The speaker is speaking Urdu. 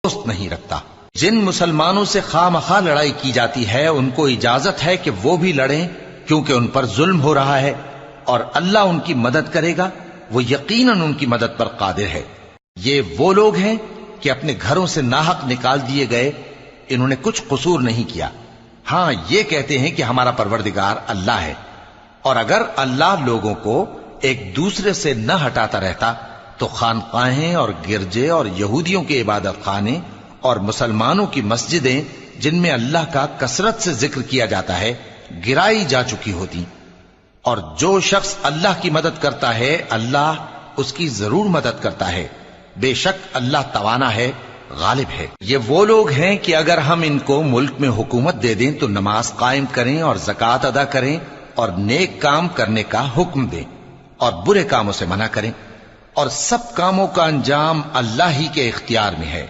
دوست نہیں رکھتا۔ جن مسلمانوں سے خواہ مخواہ لڑائی کی جاتی ہے ان کو اجازت ہے کہ وہ بھی لڑیں، کیونکہ ان پر ظلم ہو رہا ہے، اور اللہ ان کی مدد کرے گا، وہ یقیناً ان کی مدد پر قادر ہے۔ یہ وہ لوگ ہیں کہ اپنے گھروں سے ناحق نکال دیے گئے، انہوں نے کچھ قصور نہیں کیا، ہاں یہ کہتے ہیں کہ ہمارا پروردگار اللہ ہے۔ اور اگر اللہ لوگوں کو ایک دوسرے سے نہ ہٹاتا رہتا تو خانقاہیں اور گرجے اور یہودیوں کے عبادت خانے اور مسلمانوں کی مسجدیں جن میں اللہ کا کثرت سے ذکر کیا جاتا ہے گرائی جا چکی ہوتی۔ اور جو شخص اللہ کی مدد کرتا ہے اللہ اس کی ضرور مدد کرتا ہے، بے شک اللہ توانا ہے، غالب ہے۔ یہ وہ لوگ ہیں کہ اگر ہم ان کو ملک میں حکومت دے دیں تو نماز قائم کریں اور زکوٰۃ ادا کریں اور نیک کام کرنے کا حکم دیں اور برے کاموں سے منع کریں، اور سب کاموں کا انجام اللہ ہی کے اختیار میں ہے۔